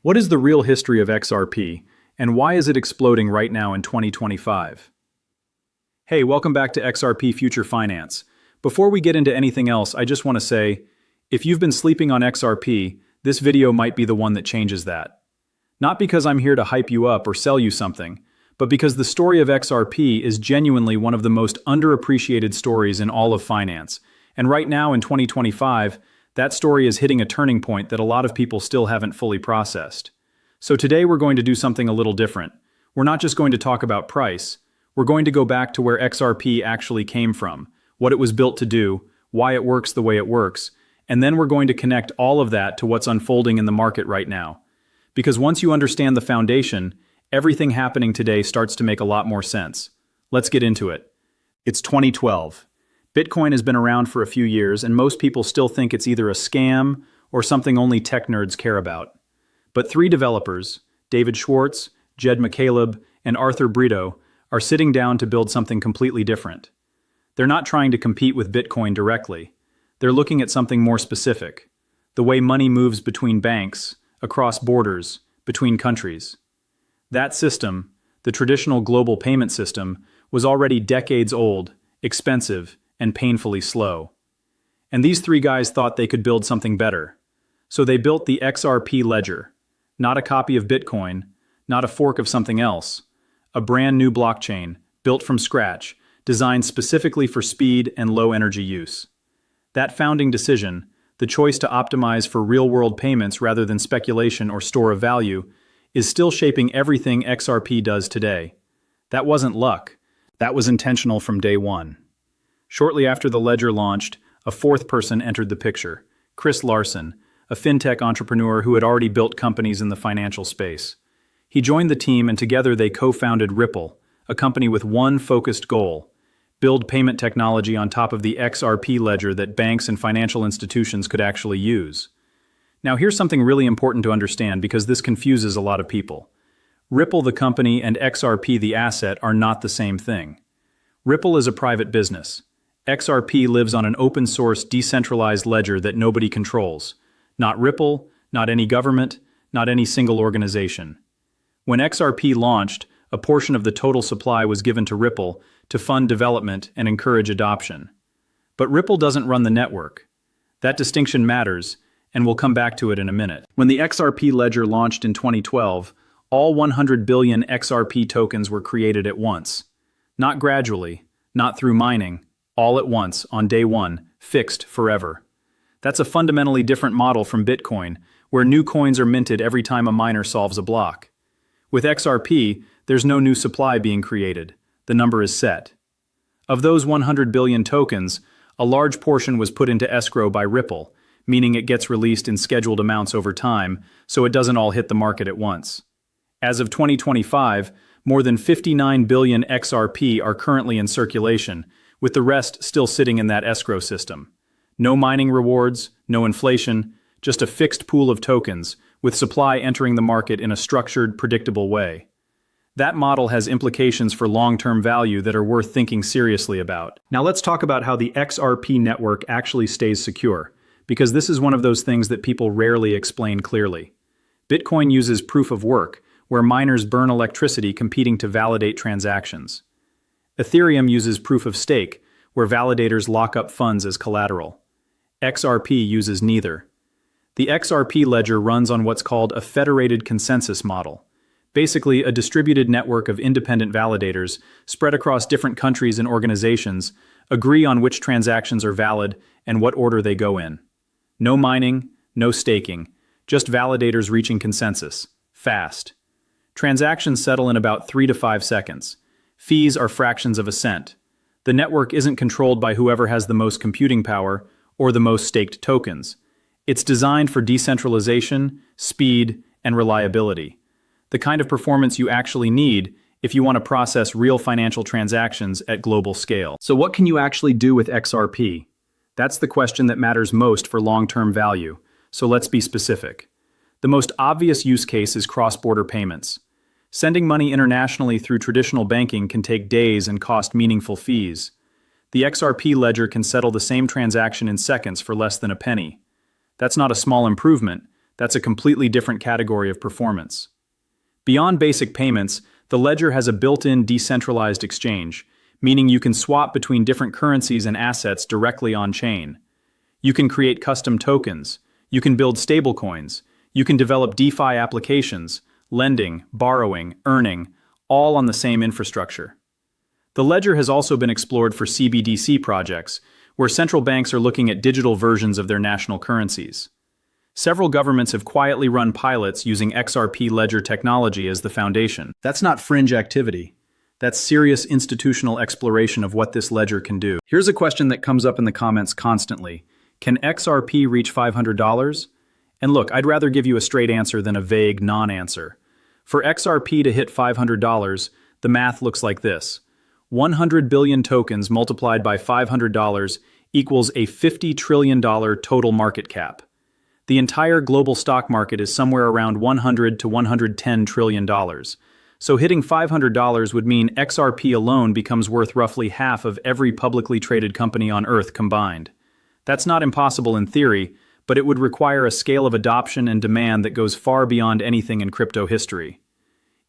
What is the real history of XRP, and why is it exploding right now in 2025? Hey, welcome back to XRP Future Finance. Before we get into anything else, I just want to say, if you've been sleeping on XRP, this video might be the one that changes that. Not because I'm here to hype you up or sell you something, but because the story of XRP is genuinely one of the most underappreciated stories in all of finance. And right now in 2025, that story is hitting a turning point that a lot of people still haven't fully processed. So today we're going to do something a little different. We're not just going to talk about price, we're going to go back to where XRP actually came from, what it was built to do, why it works the way it works, and then we're going to connect all of that to what's unfolding in the market right now. Because once you understand the foundation, everything happening today starts to make a lot more sense. Let's get into it. It's 2012. Bitcoin has been around for a few years, and most people still think it's either a scam or something only tech nerds care about. But three developers, David Schwartz, Jed McCaleb, and Arthur Brito, are sitting down to build something completely different. They're not trying to compete with Bitcoin directly. They're looking at something more specific, the way money moves between banks, across borders, between countries. That system, the traditional global payment system, was already decades old, expensive, and painfully slow. And these three guys thought they could build something better. So they built the XRP Ledger, not a copy of Bitcoin, not a fork of something else, a brand new blockchain, built from scratch, designed specifically for speed and low energy use. That founding decision, the choice to optimize for real-world payments rather than speculation or store of value, is still shaping everything XRP does today. That wasn't luck. That was intentional from day one. Shortly after the ledger launched, a fourth person entered the picture, Chris Larsen, a fintech entrepreneur who had already built companies in the financial space. He joined the team and together they co-founded Ripple, a company with one focused goal: build payment technology on top of the XRP ledger that banks and financial institutions could actually use. Now here's something really important to understand because this confuses a lot of people. Ripple the company and XRP the asset are not the same thing. Ripple is a private business. XRP lives on an open-source, decentralized ledger that nobody controls. Not Ripple, not any government, not any single organization. When XRP launched, a portion of the total supply was given to Ripple to fund development and encourage adoption. But Ripple doesn't run the network. That distinction matters, and we'll come back to it in a minute. When the XRP ledger launched in 2012, all 100 billion XRP tokens were created at once. Not gradually, not through mining, all at once, on day one, fixed forever. That's a fundamentally different model from Bitcoin, where new coins are minted every time a miner solves a block. With XRP, there's no new supply being created. The number is set. Of those 100 billion tokens, a large portion was put into escrow by Ripple, meaning it gets released in scheduled amounts over time, so it doesn't all hit the market at once. As of 2025, more than 59 billion XRP are currently in circulation, with the rest still sitting in that escrow system. No mining rewards, no inflation, just a fixed pool of tokens, with supply entering the market in a structured, predictable way. That model has implications for long-term value that are worth thinking seriously about. Now let's talk about how the XRP network actually stays secure, because this is one of those things that people rarely explain clearly. Bitcoin uses proof of work, where miners burn electricity competing to validate transactions. Ethereum uses proof of stake, where validators lock up funds as collateral. XRP uses neither. The XRP ledger runs on what's called a federated consensus model, basically a distributed network of independent validators spread across different countries and organizations agree on which transactions are valid and what order they go in. No mining, no staking, just validators reaching consensus. Fast. Transactions settle in about 3 to 5 seconds. Fees are fractions of a cent. The network isn't controlled by whoever has the most computing power or the most staked tokens. It's designed for decentralization, speed, and reliability. The kind of performance you actually need if you want to process real financial transactions at global scale. So what can you actually do with XRP? That's the question that matters most for long-term value. So let's be specific. The most obvious use case is cross-border payments. Sending money internationally through traditional banking can take days and cost meaningful fees. The XRP ledger can settle the same transaction in seconds for less than a penny. That's not a small improvement, That's a completely different category of performance. Beyond basic payments, the ledger has a built-in decentralized exchange, meaning you can swap between different currencies and assets directly on-chain. You can create custom tokens, you can build stablecoins, you can develop DeFi applications, lending, borrowing, earning, all on the same infrastructure. The ledger has also been explored for CBDC projects, where central banks are looking at digital versions of their national currencies. Several governments have quietly run pilots using XRP Ledger technology as the foundation. That's not fringe activity. That's serious institutional exploration of what this ledger can do. Here's a question that comes up in the comments constantly. Can XRP reach $500? And look, I'd rather give you a straight answer than a vague non-answer. For XRP to hit $500, the math looks like this. 100 billion tokens multiplied by $500 equals a $50 trillion total market cap. The entire global stock market is somewhere around $100 to $110 trillion. So hitting $500 would mean XRP alone becomes worth roughly half of every publicly traded company on Earth combined. That's not impossible in theory, but it would require a scale of adoption and demand that goes far beyond anything in crypto history.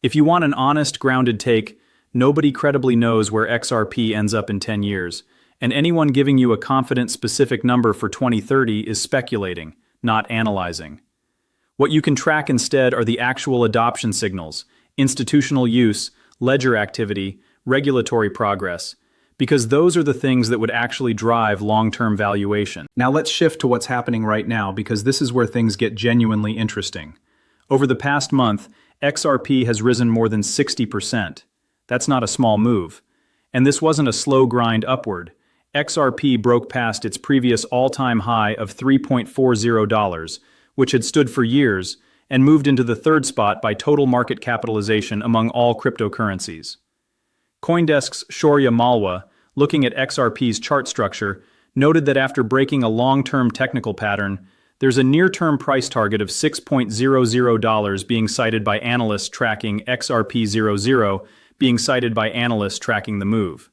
If you want an honest, grounded take, nobody credibly knows where XRP ends up in 10 years, and anyone giving you a confident specific number for 2030 is speculating, not analyzing. What you can track instead are the actual adoption signals, institutional use, ledger activity, regulatory progress, because those are the things that would actually drive long-term valuation. Now let's shift to what's happening right now, because this is where things get genuinely interesting. Over the past month, XRP has risen more than 60%. That's not a small move. And this wasn't a slow grind upward. XRP broke past its previous all-time high of $3.40, which had stood for years, and moved into the third spot by total market capitalization among all cryptocurrencies. CoinDesk's Shaurya Malwa, looking at XRP's chart structure, noted that after breaking a long-term technical pattern, there's a near-term price target of $6.00 being cited by analysts tracking XRP00 being cited by analysts tracking the move.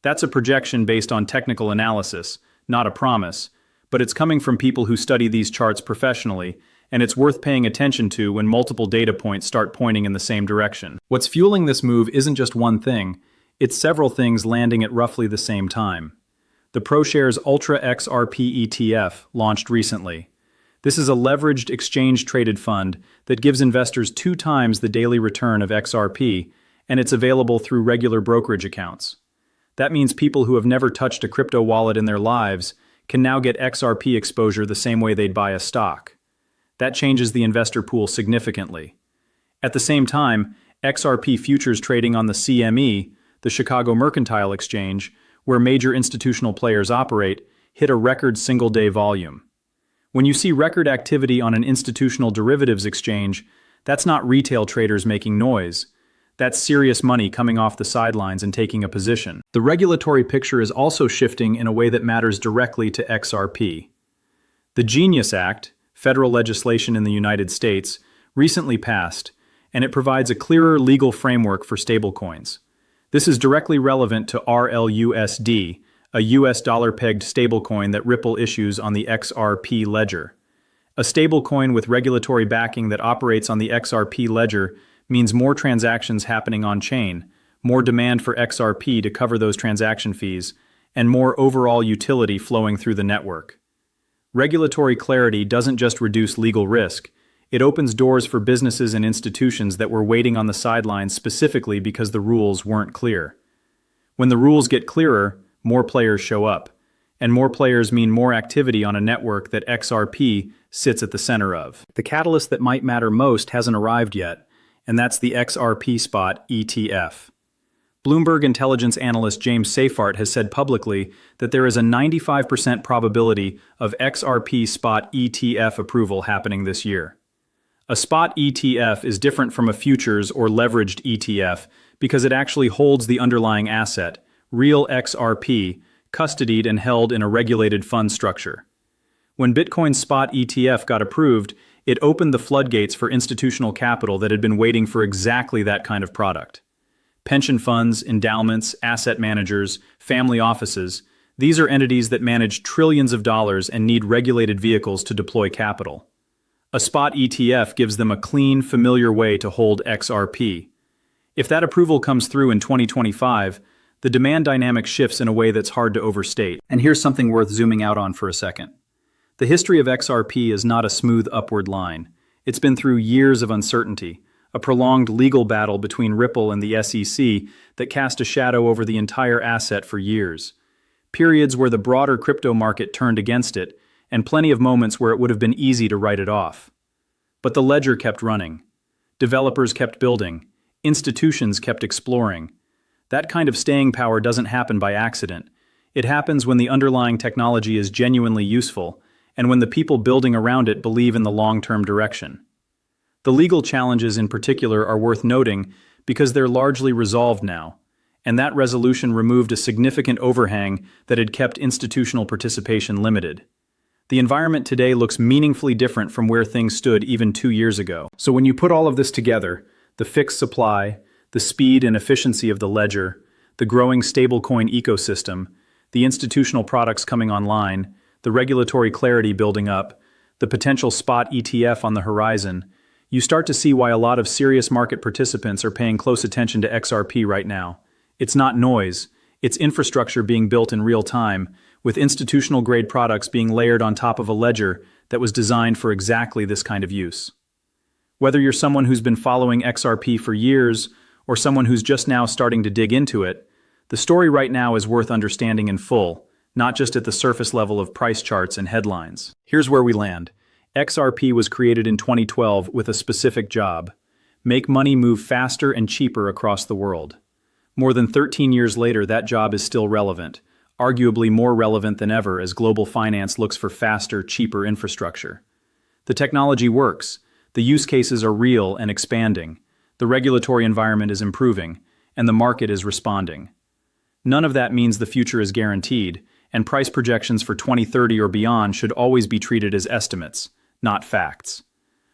That's a projection based on technical analysis, not a promise, but it's coming from people who study these charts professionally, and it's worth paying attention to when multiple data points start pointing in the same direction. What's fueling this move isn't just one thing, it's several things landing at roughly the same time. The ProShares Ultra XRP ETF launched recently. This is a leveraged exchange-traded fund that gives investors 2 times the daily return of XRP, and it's available through regular brokerage accounts. That means people who have never touched a crypto wallet in their lives can now get XRP exposure the same way they'd buy a stock. That changes the investor pool significantly. At the same time, XRP futures trading on the CME, the Chicago Mercantile Exchange, where major institutional players operate, hit a record single-day volume. When you see record activity on an institutional derivatives exchange, that's not retail traders making noise. That's serious money coming off the sidelines and taking a position. The regulatory picture is also shifting in a way that matters directly to XRP. The Genius Act, federal legislation in the United States, recently passed, and it provides a clearer legal framework for stablecoins. This is directly relevant to RLUSD, a US dollar-pegged stablecoin that Ripple issues on the XRP Ledger. A stablecoin with regulatory backing that operates on the XRP Ledger means more transactions happening on-chain, more demand for XRP to cover those transaction fees, and more overall utility flowing through the network. Regulatory clarity doesn't just reduce legal risk, it opens doors for businesses and institutions that were waiting on the sidelines specifically because the rules weren't clear. When the rules get clearer, more players show up, and more players mean more activity on a network that XRP sits at the center of. The catalyst that might matter most hasn't arrived yet, and that's the XRP Spot ETF. Bloomberg intelligence analyst James Seyffart has said publicly that there is a 95% probability of XRP Spot ETF approval happening this year. A spot ETF is different from a futures or leveraged ETF because it actually holds the underlying asset, real XRP, custodied and held in a regulated fund structure. When Bitcoin's spot ETF got approved, it opened the floodgates for institutional capital that had been waiting for exactly that kind of product. Pension funds, endowments, asset managers, family offices, these are entities that manage trillions of dollars and need regulated vehicles to deploy capital. A spot ETF gives them a clean, familiar way to hold XRP. If that approval comes through in 2025, the demand dynamic shifts in a way that's hard to overstate. And here's something worth zooming out on for a second. The history of XRP is not a smooth upward line. It's been through years of uncertainty, a prolonged legal battle between Ripple and the SEC that cast a shadow over the entire asset for years. Periods where the broader crypto market turned against it, and plenty of moments where it would have been easy to write it off. But the ledger kept running. Developers kept building. Institutions kept exploring. That kind of staying power doesn't happen by accident. It happens when the underlying technology is genuinely useful, and when the people building around it believe in the long-term direction. The legal challenges in particular are worth noting because they're largely resolved now, and that resolution removed a significant overhang that had kept institutional participation limited. The environment today looks meaningfully different from where things stood even 2 years ago. So when you put all of this together, the fixed supply, the speed and efficiency of the ledger, the growing stablecoin ecosystem, the institutional products coming online, the regulatory clarity building up, the potential spot ETF on the horizon, you start to see why a lot of serious market participants are paying close attention to XRP right now. It's not noise, it's infrastructure being built in real time, with institutional-grade products being layered on top of a ledger that was designed for exactly this kind of use. Whether you're someone who's been following XRP for years, or someone who's just now starting to dig into it, the story right now is worth understanding in full, not just at the surface level of price charts and headlines. Here's where we land. XRP was created in 2012 with a specific job: make money move faster and cheaper across the world. More than 13 years later, that job is still relevant, arguably more relevant than ever as global finance looks for faster, cheaper infrastructure. The technology works, the use cases are real and expanding, the regulatory environment is improving, and the market is responding. None of that means the future is guaranteed, and price projections for 2030 or beyond should always be treated as estimates, not facts.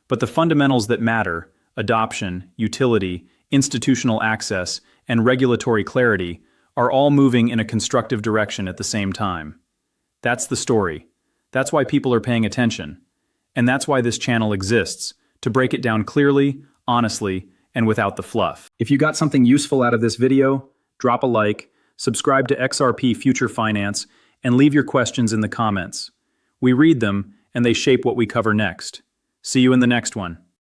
But the fundamentals that matter, adoption, utility, institutional access, and regulatory clarity, are all moving in a constructive direction at the same time. That's the story. That's why people are paying attention. And that's why this channel exists, to break it down clearly, honestly, and without the fluff. If you got something useful out of this video, drop a like, subscribe to XRP Future Finance, and leave your questions in the comments. We read them, and they shape what we cover next. See you in the next one.